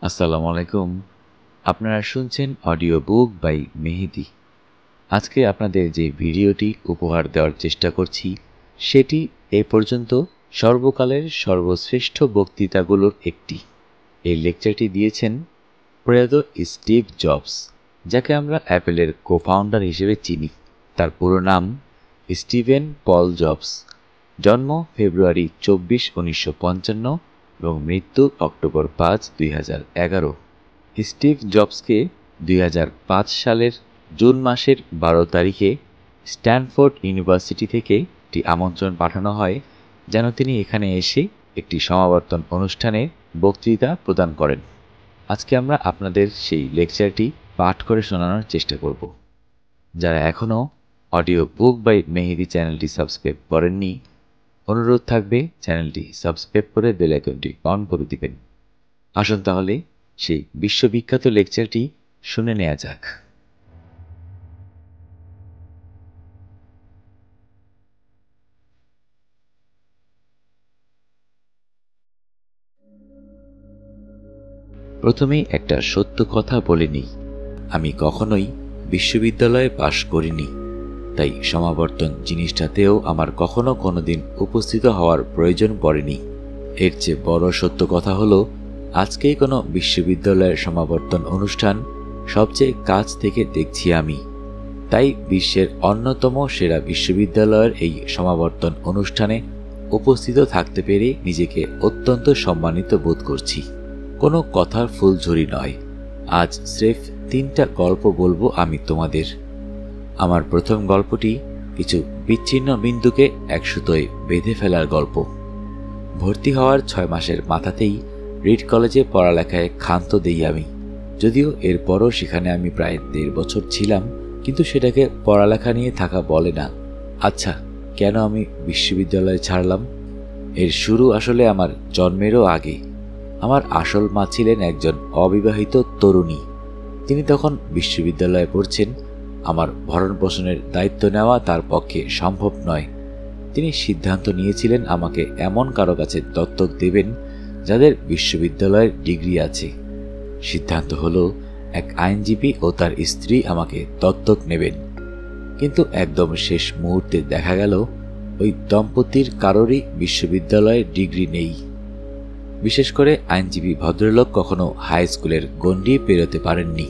আসসালামু আলাইকুম। আপনারা শুনছেন অডিও বুক বাই মেহেদি। আজকে আপনাদের যে ভিডিওটি উপহার দেওয়ার চেষ্টা করছি সেটি এ পর্যন্ত সর্বকালের সর্বশ্রেষ্ঠ বক্তৃতাগুলোর একটি। এই লেকচারটি দিয়েছেন প্রয়াত স্টিভ জবস, যাকে আমরা অ্যাপেলের কো-ফাউন্ডার হিসেবে চিনি। তার পুরো নাম স্টিভেন পল জবস। জন্ম ফেব্রুয়ারি 24, 1955 এবং মৃত্যু অক্টোবর 5, 2011। স্টিভ জবসকে 2005 সালের জুন মাসের 12 তারিখে স্ট্যানফোর্ড ইউনিভার্সিটি থেকে একটি আমন্ত্রণ পাঠানো হয় যেন তিনি এখানে এসে একটি সমাবর্তন অনুষ্ঠানে বক্তৃতা প্রদান করেন। আজকে আমরা আপনাদের সেই লেকচারটি পাঠ করে শোনানোর চেষ্টা করব। যারা এখনও অডিও বুক বাই মেহেদি চ্যানেলটি সাবস্ক্রাইব করেননি, অনুরোধ থাকবে চ্যানেলটি সাবস্ক্রাইব করে বেল আইকনটি অন করে দিবেন। আসুন তাহলে সেই বিশ্ববিখ্যাত লেকচারটি শুনে নেওয়া যাক। প্রথমেই একটা সত্য কথা বলে নিই, আমি কখনোই বিশ্ববিদ্যালয়ে পাশ করিনি, তাই সমাবর্তন জিনিসটাতেও আমার কখনো কোনোদিন উপস্থিত হওয়ার প্রয়োজন পড়েনি। এর চেয়ে বড় সত্য কথা হলো, আজকেই কোনো বিশ্ববিদ্যালয়ের সমাবর্তন অনুষ্ঠান সবচেয়ে কাছ থেকে দেখছি আমি। তাই বিশ্বের অন্যতম সেরা বিশ্ববিদ্যালয়ের এই সমাবর্তন অনুষ্ঠানে উপস্থিত থাকতে পেরে নিজেকে অত্যন্ত সম্মানিত বোধ করছি। কোনো কথার ফুলঝুরি নয়, আজ স্রেফ 3টা গল্প বলবো আমি তোমাদের। আমার প্রথম গল্পটি কিছু বিচ্ছিন্ন বিন্দুকে এক সুতোয় বেঁধে ফেলার গল্প। ভর্তি হওয়ার 6 মাসের মাথাতেই রিড কলেজে পড়ালেখায় ক্ষান্ত দেই আমি। যদিও এরপরও সেখানে আমি প্রায় 1.5 বছর ছিলাম, কিন্তু সেটাকে পড়ালেখা নিয়ে থাকা বলে না। আচ্ছা, কেন আমি বিশ্ববিদ্যালয় ছাড়লাম? এর শুরু আসলে আমার জন্মেরও আগে। আমার আসল মা ছিলেন একজন অবিবাহিত তরুণী। তিনি তখন বিশ্ববিদ্যালয়ে পড়ছেন। আমার ভরণ পোষণের দায়িত্ব নেওয়া তার পক্ষে সম্ভব নয়। তিনি সিদ্ধান্ত নিয়েছিলেন আমাকে এমন কারো কাছে দত্তক দেবেন যাদের বিশ্ববিদ্যালয়ের ডিগ্রি আছে। সিদ্ধান্ত হলো এক আইনজীবী ও তার স্ত্রী আমাকে দত্তক নেবেন। কিন্তু একদম শেষ মুহূর্তে দেখা গেল ওই দম্পতির কারোরই বিশ্ববিদ্যালয়ের ডিগ্রি নেই। বিশেষ করে আইনজীবী ভদ্রলোক কখনো হাই স্কুলের গণ্ডি পেরোতে পারেননি।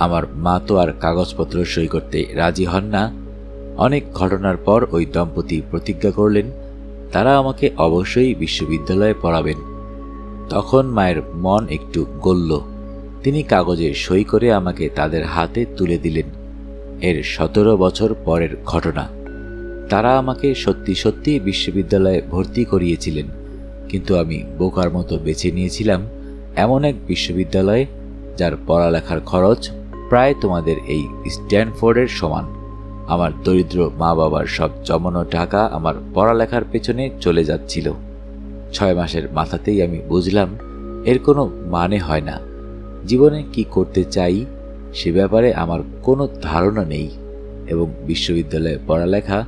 আমার মা তো আর কাগজপত্র সই করতে রাজি হন না। অনেক ঘটনার পর ওই দম্পতি প্রতিজ্ঞা করলেন তারা আমাকে অবশ্যই বিশ্ববিদ্যালয়ে পড়াবেন। তখন মায়ের মন একটু গলল। তিনি কাগজে সই করে আমাকে তাদের হাতে তুলে দিলেন। এর 17 বছর পরের ঘটনা। তারা আমাকে সত্যি সত্যি বিশ্ববিদ্যালয়ে ভর্তি করিয়েছিলেন, কিন্তু আমি বোকার মতো বেছে নিয়েছিলাম এমন এক বিশ্ববিদ্যালয়ে যার পড়ালেখার খরচ প্রায় তোমাদের এই স্ট্যানফোর্ডের সমান। আমার দরিদ্র মা বাবার সব জমানো টাকা আমার পড়ালেখার পেছনে চলে যাচ্ছিল। 6 মাসের মাথাতেই আমি বুঝলাম এর কোনো মানে হয় না। জীবনে কি করতে চাই সে ব্যাপারে আমার কোনো ধারণা নেই, এবং বিশ্ববিদ্যালয়ে পড়ালেখা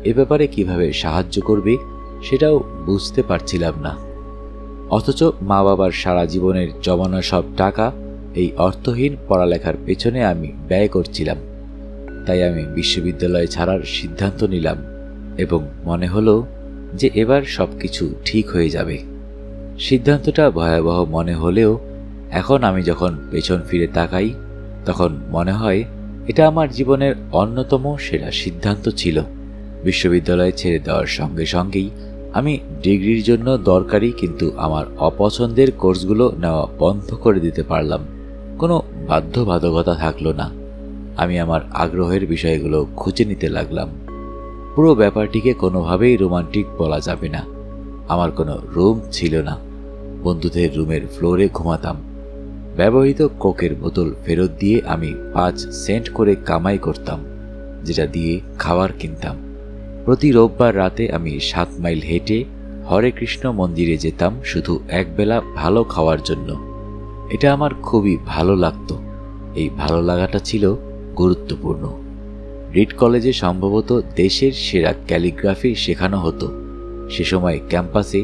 এ ব্যাপারে কিভাবে সাহায্য করবে সেটাও বুঝতে পারছিলাম না। অথচ মা বাবার সারা জীবনের জমানো সব টাকা এই অর্থহীন পড়ালেখার পেছনে আমি ব্যয় করছিলাম। তাই আমি বিশ্ববিদ্যালয় ছাড়ার সিদ্ধান্ত নিলাম এবং মনে হলো যে এবার সবকিছু ঠিক হয়ে যাবে। সিদ্ধান্তটা ভয়াবহ মনে হলেও এখন আমি যখন পেছন ফিরে তাকাই তখন মনে হয় এটা আমার জীবনের অন্যতম সেরা সিদ্ধান্ত ছিল। বিশ্ববিদ্যালয় ছেড়ে দেওয়ার সঙ্গে সঙ্গেই আমি ডিগ্রির জন্য দরকারি কিন্তু আমার অপছন্দের কোর্সগুলো নেওয়া বন্ধ করে দিতে পারলাম। কোনো বাধ্যবাধকতা থাকলো না। আমি আমার আগ্রহের বিষয়গুলো খুঁজে নিতে লাগলাম। পুরো ব্যাপারটিকে কোনোভাবেই রোমান্টিক বলা যাবে না। আমার কোনো রুম ছিল না। বন্ধুদের রুমের ফ্লোরে ঘুমাতাম। ব্যবহৃত কোকের বোতল ফেরত দিয়ে আমি 5 সেন্ট করে কামাই করতাম, যেটা দিয়ে খাবার কিনতাম। প্রতি রোববার রাতে আমি 7 মাইল হেঁটে হরে কৃষ্ণ মন্দিরে যেতাম শুধু একবেলা ভালো খাওয়ার জন্য। এটা আমার খুবই ভালো লাগতো। এই ভালো লাগাটা ছিল গুরুত্বপূর্ণ। রিড কলেজে সম্ভবত দেশের সেরা ক্যালিগ্রাফি শেখানো হতো। সে সময় ক্যাম্পাসে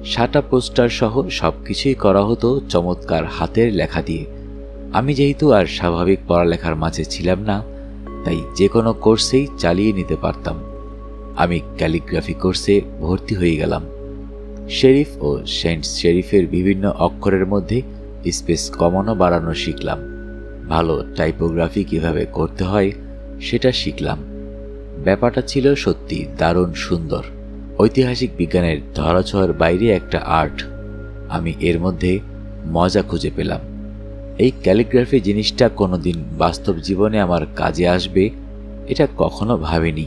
সাটা পোস্টার সহ সবকিছুই করা হতো চমৎকার হাতের লেখা দিয়ে। আমি যেহেতু আর স্বাভাবিক পড়ালেখার মাঝে ছিলাম না, তাই যে কোনো কোর্সেই চালিয়ে নিতে পারতাম। আমি ক্যালিগ্রাফি কোর্সে ভর্তি হয়ে গেলাম। শেরিফ ও সেন্ট শেরিফের বিভিন্ন অক্ষরের মধ্যে স্পেস কমানো বাড়ানো শিখলাম। ভালো টাইপোগ্রাফি কিভাবে করতে হয় সেটা শিখলাম। ব্যাপারটা ছিল সত্যি দারুণ সুন্দর। ঐতিহাসিক বিজ্ঞানের ধরাছোঁয়ার বাইরে একটা আর্ট। আমি এর মধ্যে মজা খুঁজে পেলাম। এই ক্যালিগ্রাফি জিনিসটা কোনোদিন বাস্তব জীবনে আমার কাজে আসবে এটা কখনো ভাবিনি।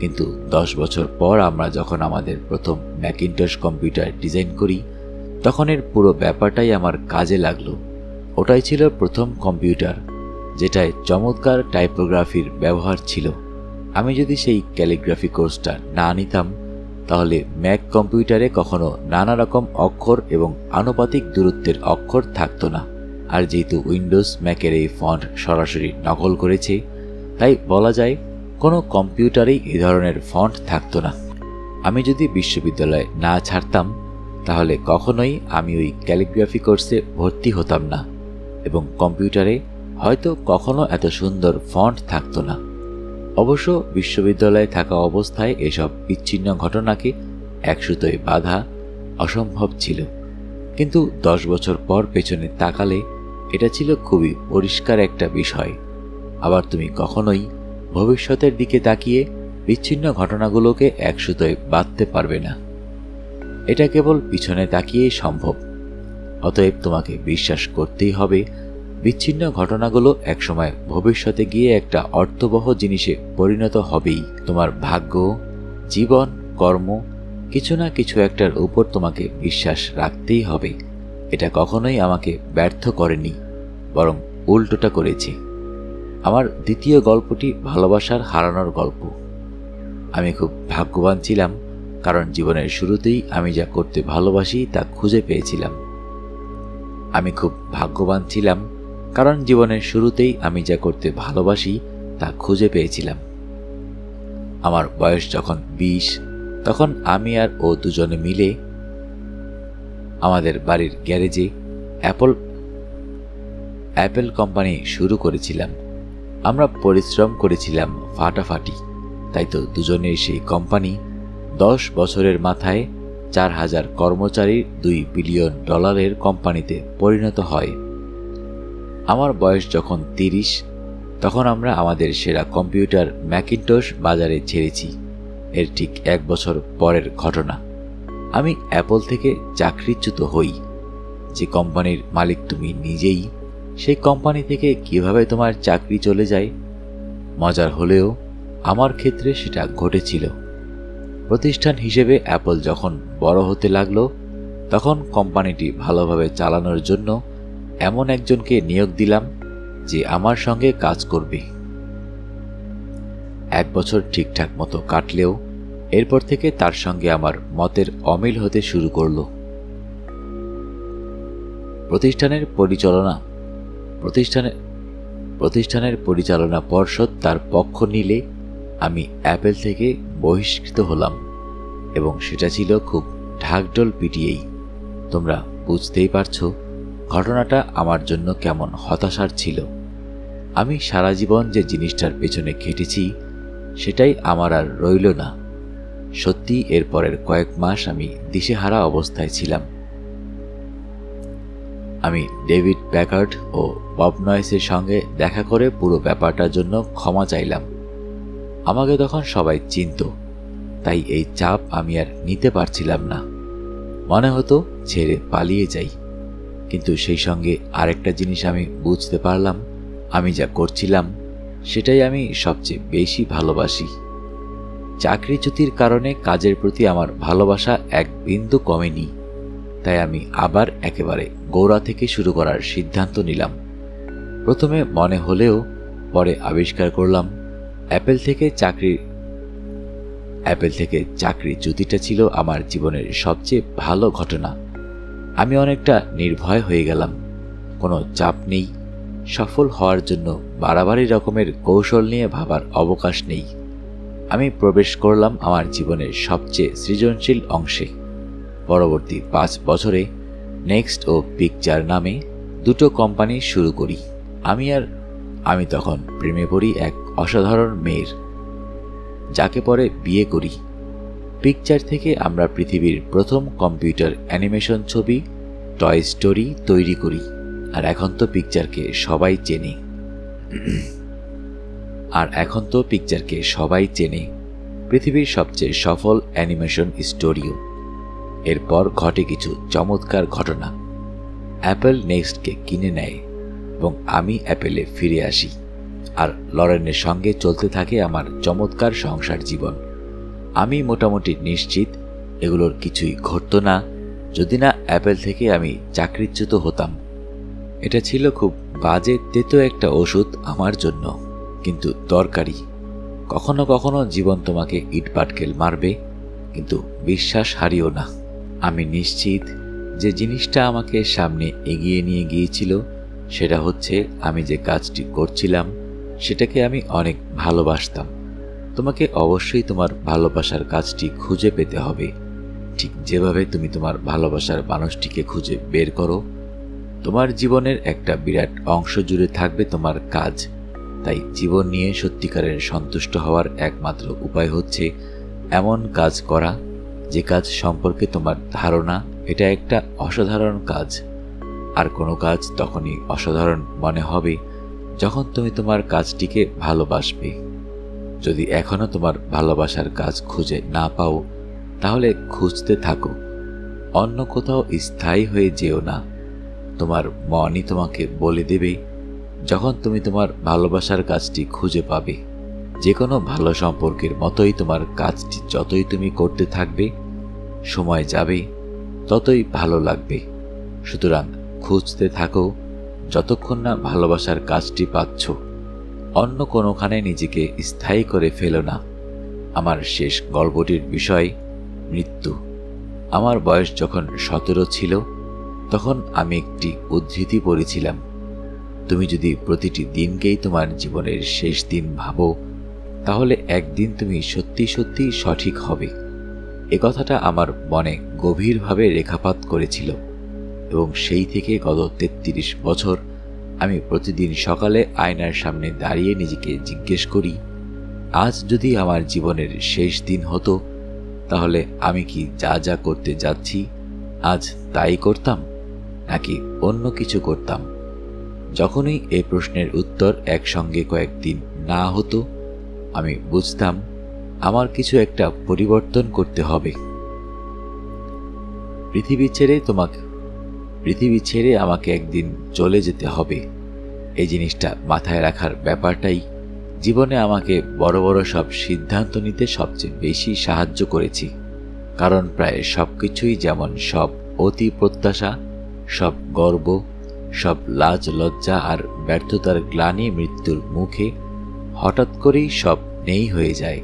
কিন্তু 10 বছর পর আমরা যখন আমাদের প্রথম ম্যাকিনটশ কম্পিউটার ডিজাইন করি, তখন এর পুরো ব্যাপারটাই আমার কাজে লাগলো। ওটাই ছিল প্রথম কম্পিউটার যেটায় চমৎকার টাইপোগ্রাফির ব্যবহার ছিল। আমি যদি সেই ক্যালিগ্রাফি কোর্সটা না নিতাম, তাহলে ম্যাক কম্পিউটারে কখনো নানা রকম অক্ষর এবং আনুপাতিক দূরত্বের অক্ষর থাকতো না। আর যেহেতু উইন্ডোজ ম্যাকের এই ফন্ট সরাসরি নকল করেছে, তাই বলা যায় কোনো কম্পিউটারেই এ ধরনের ফন্ট থাকতো না। আমি যদি বিশ্ববিদ্যালয় না ছাড়তাম, তাহলে কখনোই আমি ওই ক্যালিগ্রাফি কোর্সে ভর্তি হতাম না, এবং কম্পিউটারে হয়তো কখনো এত সুন্দর ফন্ট থাকতো না। অবশ্য বিশ্ববিদ্যালয়ে থাকা অবস্থায় এসব বিচ্ছিন্ন ঘটনাকে এক সুতোয় বাঁধা অসম্ভব ছিল। কিন্তু 10 বছর পর পেছনে তাকালে এটা ছিল খুবই পরিষ্কার একটা বিষয়। আবার তুমি কখনোই ভবিষ্যতের দিকে তাকিয়ে বিচ্ছিন্ন ঘটনাগুলোকে এক সুতোয় বাঁধতে পারবে না। এটা কেবল পিছনে তাকিয়েই সম্ভব। অতএব তোমাকে বিশ্বাস করতেই হবে বিচ্ছিন্ন ঘটনাগুলো একসময় ভবিষ্যতে গিয়ে একটা অর্থবহ জিনিসে পরিণত হবেই। তোমার ভাগ্য, জীবন, কর্ম, কিছু না কিছু একটার উপর তোমাকে বিশ্বাস রাখতেই হবে। এটা কখনোই আমাকে ব্যর্থ করেনি, বরং উল্টোটা করেছে। আমার দ্বিতীয় গল্পটি ভালোবাসার হারানোর গল্প। আমি খুব ভাগ্যবান ছিলাম, কারণ জীবনের শুরুতেই আমি যা করতে ভালোবাসি তা খুঁজে পেয়েছিলাম। আমি খুব ভাগ্যবান ছিলাম, কারণ জীবনের শুরুতেই আমি যা করতে ভালোবাসি তা খুঁজে পেয়েছিলাম। আমার বয়স যখন 20, তখন আমি আর ও দুজনে মিলে আমাদের বাড়ির গ্যারেজে অ্যাপেল কোম্পানি শুরু করেছিলাম। আমরা পরিশ্রম করেছিলাম ফাটাফাটি, তাই তো দুজনের সেই কোম্পানি 10 বছরের মাথায় 4000 কর্মচারীর $2 বিলিয়ন কোম্পানিতে পরিণত হয়। আমার বয়স যখন 30, তখন আমরা আমাদের সেরা কম্পিউটার ম্যাকিনটশ বাজারে ছেড়েছি। এর ঠিক 1 বছর পরের ঘটনা। আমি অ্যাপল থেকে চাকরিচ্যুত হই। যে কোম্পানির মালিক তুমি নিজেই, সেই কোম্পানি থেকে কিভাবে তোমার চাকরি চলে যায়? মজার হলেও আমার ক্ষেত্রে সেটা ঘটেছিল। প্রতিষ্ঠান হিসেবে অ্যাপল যখন বড় হতে লাগলো, তখন কোম্পানিটি ভালোভাবে চালানোর জন্য এমন একজনকে নিয়োগ দিলাম যে আমার সঙ্গে কাজ করবে। 1 বছর ঠিকঠাক মতো কাটলেও এরপর থেকে তার সঙ্গে আমার মতের অমিল হতে শুরু করল। প্রতিষ্ঠানের পরিচালনা পর্ষদ তার পক্ষ নিলে আমি অ্যাপেল থেকে বহিষ্কৃত হলাম, এবং সেটা ছিল খুব ঢাকঢোল পিটিয়েই। তোমরা বুঝতেই পারছো ঘটনাটা আমার জন্য কেমন হতাশার ছিল। আমি সারা জীবন যে জিনিসটার পেছনে খেটেছি সেটাই আমার আর রইল না। সত্যি এরপরের কয়েক মাস আমি দিশেহারা অবস্থায় ছিলাম। আমি ডেভিড প্যাকার্ড ও বব নয়েসের সঙ্গে দেখা করে পুরো ব্যাপারটার জন্য ক্ষমা চাইলাম। আমাকে তখন সবাই চিনত, তাই এই চাপ আমি আর নিতে পারছিলাম না। মনে হতো ছেড়ে পালিয়ে যাই। কিন্তু সেই সঙ্গে আরেকটা জিনিস আমি বুঝতে পারলাম, আমি যা করছিলাম সেটাই আমি সবচেয়ে বেশি ভালোবাসি। চাকরিচ্যুতির কারণে কাজের প্রতি আমার ভালোবাসা এক বিন্দু কমেনি, তাই আমি আবার একেবারে গোড়া থেকে শুরু করার সিদ্ধান্ত নিলাম। প্রথমে মনে হলেও পরে আবিষ্কার করলাম অ্যাপেল থেকে চাকরিচ্যুতিটা ছিল আমার জীবনের সবচেয়ে ভালো ঘটনা। আমি অনেকটা নির্ভয় হয়ে গেলাম। কোনো চাপ নেই, সফল হওয়ার জন্য বাড়াবাড়ি রকমের কৌশল নিয়ে ভাবার অবকাশ নেই। আমি প্রবেশ করলাম আমার জীবনের সবচেয়ে সৃজনশীল অংশে। পরবর্তী 5 বছরে নেক্সট ও পিকচার নামে দুটো কোম্পানি শুরু করি। আমি তখন প্রেমে পড়ি এক অসাধারণ মেয়ের, যাকে পরে বিয়ে করি। পিকচার থেকে আমরা পৃথিবীর প্রথম কম্পিউটার অ্যানিমেশন ছবি টয় স্টোরি তৈরি করি। আর এখন তো পিকচারকে সবাই চেনে, পৃথিবীর সবচেয়ে সফল অ্যানিমেশন স্টুডিও। এরপর ঘটে কিছু চমৎকার ঘটনা। অ্যাপল নেক্সটকে কিনে নেয় এবং আমি অ্যাপেলে ফিরে আসি। আর লরেনের সঙ্গে চলতে থাকে আমার চমৎকার সংসার জীবন। আমি মোটামুটি নিশ্চিত এগুলোর কিছুই ঘটতো না যদি না অ্যাপেল থেকে আমি চাকরিচ্যুত হতাম। এটা ছিল খুব বাজে তেতো একটা ওষুধ আমার জন্য, কিন্তু দরকারি। কখনো কখনো জীবন তোমাকে ইটপাটকেল মারবে, কিন্তু বিশ্বাস হারিও না। আমি নিশ্চিত যে জিনিসটা আমাকে সামনে এগিয়ে নিয়ে গিয়েছিল সেটা হচ্ছে আমি যে কাজটি করছিলাম সেটাকে আমি অনেক ভালোবাসতাম। তোমাকে অবশ্যই তোমার ভালোবাসার কাজটি খুঁজে পেতে হবে, ঠিক যেভাবে তুমি তোমার ভালোবাসার মানুষটিকে খুঁজে বের করো। তোমার জীবনের একটা বিরাট অংশ জুড়ে থাকবে তোমার কাজ। তাই জীবন নিয়ে সত্যিকারের সন্তুষ্ট হওয়ার একমাত্র উপায় হচ্ছে এমন কাজ করা যে কাজ সম্পর্কে তোমার ধারণা এটা একটা অসাধারণ কাজ। আর কোনো কাজ তখনই অসাধারণ মনে হবে যখন তুমি তোমার কাজটিকে ভালোবাসবে। যদি এখনো তোমার ভালোবাসার কাজ খুঁজে না পাও, তাহলে খুঁজতে থাকো, অন্য কোথাও স্থায়ী হয়ে যেও না। তোমার মনই তোমাকে বলে দেবে যখন তুমি তোমার ভালোবাসার কাজটি খুঁজে পাবে। যে কোনো ভালো সম্পর্কের মতোই তোমার কাজটি যতই তুমি করতে থাকবে, সময় যাবে ততই ভালো লাগবে। সুতরাং খুঁজতে থাকো যতক্ষণ না ভালোবাসার কাজটি পাচ্ছ। অন্য কোনোখানে নিজেকে স্থায়ী করে ফেলো না। আমার শেষ গল্পটির বিষয় মৃত্যু। আমার বয়স যখন 17 ছিল, তখন আমি একটি উদ্ধৃতি পড়েছিলাম, তুমি যদি প্রতিটি দিনকেই তোমার জীবনের শেষ দিন ভাবো, তাহলে একদিন তুমি সত্যি সত্যি সঠিক হবে। এ কথাটা আমার মনে গভীরভাবে রেখাপাত করেছিল এবং সেই থেকে গত 33 বছর আমি প্রতিদিন সকালে আয়নার সামনে দাঁড়িয়ে নিজেকে জিজ্ঞেস করি, আজ যদি আমার জীবনের শেষ দিন হতো, তাহলে আমি কি যা যা করতে যাচ্ছি আজ তাই করতাম, নাকি অন্য কিছু করতাম? যখনই এই প্রশ্নের উত্তর একসঙ্গে কয়েকদিন না হতো, আমি বুঝতাম আমার কিছু একটা পরিবর্তন করতে হবে। পৃথিবী ছেড়ে আমাকে একদিন চলে যেতে হবে। এই জিনিসটা মাথায় রাখার ব্যাপারটাই জীবনে আমাকে বড় বড় সব সিদ্ধান্ত নিতে সবচেয়ে বেশি সাহায্য করেছে। কারণ প্রায় সবকিছুই যেমন সব অতি প্রত্যাশা, সব গর্ব, সব লাজ লজ্জা আর ব্যর্থতার গ্লানি মৃত্যুর মুখে হঠাৎ করেই সব নেই হয়ে যায়।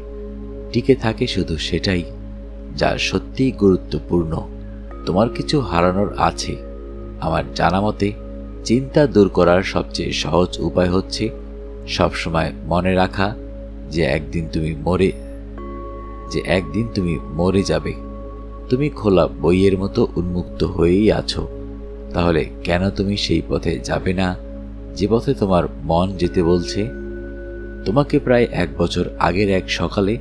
টিকে থাকে শুধু সেটাই যা সত্যিই গুরুত্বপূর্ণ। তোমার কিছু হারানোর আছে। আমার জানা মতে চিন্তা দূর করার সবচেয়ে সহজ উপায় হচ্ছে সবসময় মনে রাখা যে একদিন তুমি মরে যাবে। তুমি খোলা বইয়ের মতো উন্মুক্ত হয়েই আছো। তাহলে কেন তুমি সেই পথে যাবে না যে পথে তোমার মন যেতে বলছে? তোমাকে প্রায় 1 বছর আগের এক সকালে,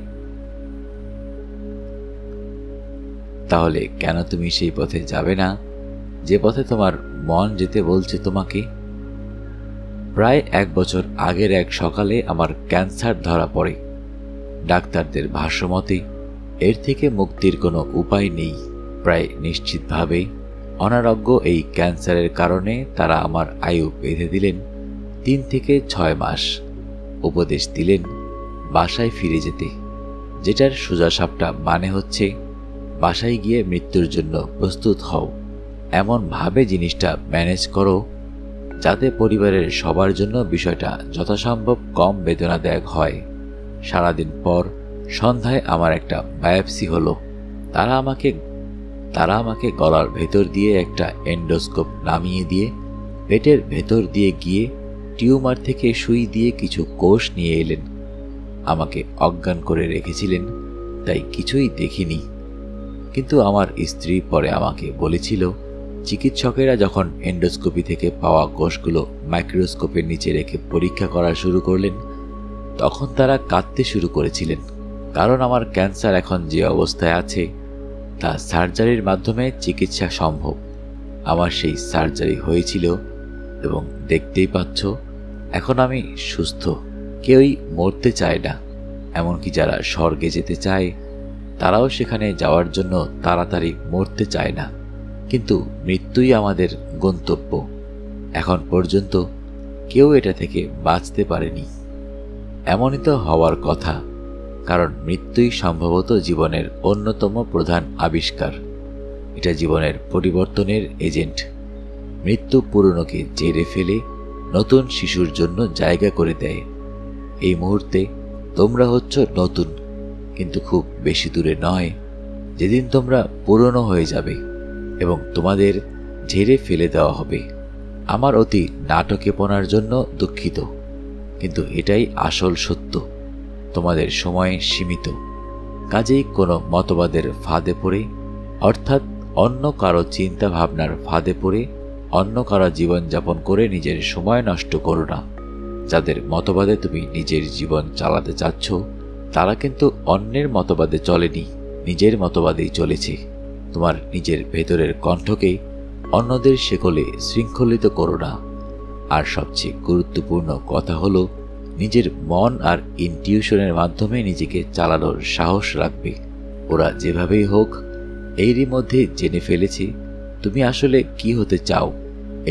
তাহলে কেন তুমি সেই পথে যাবে না যে পথে তোমার মন যেতে বলছে তোমাকে? প্রায় 1 বছর আগের এক সকালে আমার ক্যান্সার ধরা পড়ে। ডাক্তারদের ভাষ্যমতে এর থেকে মুক্তির কোনো উপায় নেই। প্রায় নিশ্চিতভাবে অনারোগ্য এই ক্যান্সারের কারণে তারা আমার আয়ু বেঁধে দিলেন 3 থেকে 6 মাস। উপদেশ দিলেন বাসায় ফিরে যেতে, যেটার সোজাসাপটা মানে হচ্ছে বাসায় গিয়ে মৃত্যুর জন্য প্রস্তুত হও। এমনভাবে জিনিসটা ম্যানেজ করো যাতে পরিবারের সবার জন্য বিষয়টা যথাসম্ভব কম বেদনাদায়ক হয়। সারাদিন পর সন্ধ্যায় আমার একটা বায়োপসি হলো। তারা আমাকে গলার ভেতর দিয়ে একটা এন্ডোস্কোপ নামিয়ে দিয়ে পেটের ভেতর দিয়ে গিয়ে টিউমার থেকে সুই দিয়ে কিছু কোষ নিয়ে এলেন। আমাকে অজ্ঞান করে রেখেছিলেন, তাই কিছুই দেখিনি। কিন্তু আমার স্ত্রী পরে আমাকে বলেছিল, চিকিৎসকেরা যখন এন্ডোস্কোপি থেকে পাওয়া কোষগুলো মাইক্রোস্কোপের নিচে রেখে পরীক্ষা করা শুরু করলেন, তখন তারা কাঁদতে শুরু করেছিলেন, কারণ আমার ক্যান্সার এখন যে অবস্থায় আছে তা সার্জারির মাধ্যমে চিকিৎসা সম্ভব। আমার সেই সার্জারি হয়েছিল এবং দেখতেই পাচ্ছ এখন আমি সুস্থ। কেউই মরতে চায় না, এমনকি যারা স্বর্গে যেতে চায় তারাও সেখানে যাওয়ার জন্য তাড়াতাড়ি মরতে চায় না। কিন্তু মৃত্যুই আমাদের গন্তব্য। এখন পর্যন্ত কেউ এটা থেকে বাঁচতে পারেনি। এমনই তো হওয়ার কথা, কারণ মৃত্যুই সম্ভবত জীবনের অন্যতম প্রধান আবিষ্কার। এটা জীবনের পরিবর্তনের এজেন্ট। মৃত্যু পুরনোকে জেরে ফেলে নতুন শিশুর জন্য জায়গা করে দেয়। এই মুহূর্তে তোমরা হচ্ছ নতুন, কিন্তু খুব বেশি দূরে নয় যেদিন তোমরা পুরনো হয়ে যাবে এবং তোমাদের ঝেড়ে ফেলে দেওয়া হবে। আমার অতি নাটকেপনার জন্য দুঃখিত, কিন্তু এটাই আসল সত্য। তোমাদের সময় সীমিত, কাজেই কোনো মতবাদের ফাঁদে পড়ে, অর্থাৎ অন্য কারো চিন্তা ভাবনার ফাঁদে পড়ে অন্য কারো জীবনযাপন করে নিজের সময় নষ্ট করো না। যাদের মতবাদে তুমি নিজের জীবন চালাতে চাচ্ছ তারা কিন্তু অন্যের মতবাদে চলেনি, নিজের মতবাদেই চলেছে। তোমার নিজের ভেতরের কণ্ঠকে অন্যদের শেকলে শৃঙ্খলিত করো না। আর সবচেয়ে গুরুত্বপূর্ণ কথা হলো, নিজের মন আর ইনটিউশনের মাধ্যমে নিজেকে চালানোর সাহস রাখবে। ওরা যেভাবেই হোক এরই মধ্যে জেনে ফেলেছে তুমি আসলে কি হতে চাও।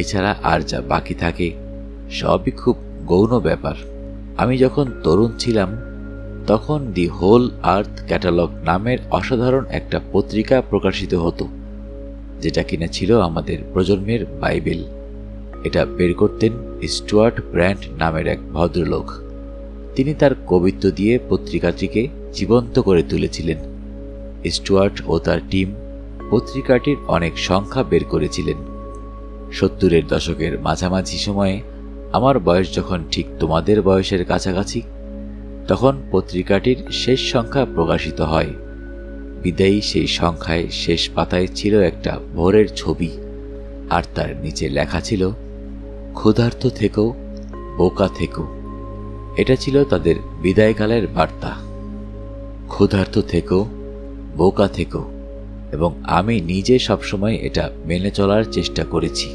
এছাড়া আর যা বাকি থাকে সবই খুব গৌণ ব্যাপার। আমি যখন তরুণ ছিলাম তখন দি হোল আর্থ ক্যাটালগ নামের অসাধারণ একটা পত্রিকা প্রকাশিত হতো, যেটা কিনা ছিল আমাদের প্রজন্মের বাইবেল। এটা বের করতেন স্টুয়ার্ট ব্র্যান্ড নামের এক ভদ্রলোক। তিনি তার কবিত্ব দিয়ে পত্রিকাটিকে জীবন্ত করে তুলেছিলেন। স্টুয়ার্ট ও তার টিম পত্রিকাটির অনেক সংখ্যা বের করেছিলেন। 70-এর দশকের মাঝামাঝি সময়ে আমার বয়স যখন ঠিক তোমাদের বয়সের কাছাকাছি, তখন পত্রিকাটির শেষ সংখ্যা প্রকাশিত হয়। বিদায়ী সেই সংখ্যায় শেষ পাতায় ছিল একটা ভোরের ছবি, আর তার নিচে লেখা ছিল, ক্ষুধার্ত থেকো, বোকা থেকো। এটা ছিল তাদের বিদায়কালের বার্তা। ক্ষুধার্ত থেকো, বোকা থেকো। এবং আমি নিজে সবসময় এটা মেনে চলার চেষ্টা করেছি।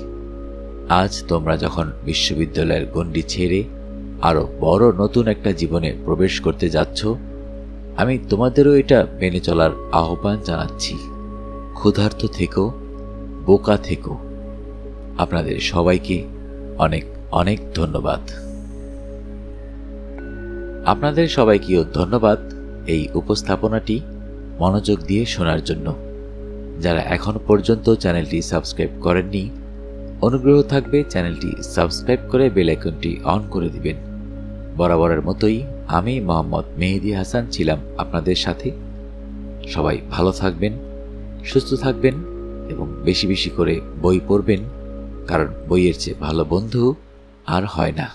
আজ তোমরা যখন বিশ্ববিদ্যালয়ের গণ্ডি ছেড়ে আরো বড় নতুন একটা জীবনে প্রবেশ করতে যাচ্ছ, আমি তোমাদেরও এটা মেনে চলার আহ্বান জানাচ্ছি। ক্ষুধার্ত থেকো, বোকা থেকো। আপনাদের সবাইকে অনেক অনেক ধন্যবাদ। আপনাদের সবাইকেও ধন্যবাদ এই উপস্থাপনাটি মনোযোগ দিয়ে শোনার জন্য। যারা এখন পর্যন্ত চ্যানেলটি সাবস্ক্রাইব করেননি, অনুগ্রহ থাকবে চ্যানেলটি সাবস্ক্রাইব করে বেল আইকনটি অন করে দিবেন। বরাবরের মতোই আমি মোহাম্মদ মেহেদী হাসান ছিলাম আপনাদের সাথে। সবাই ভালো থাকবেন, সুস্থ থাকবেন এবং বেশি বেশি করে বই পড়বেন, কারণ বইয়ের চেয়ে ভালো বন্ধু আর হয় না।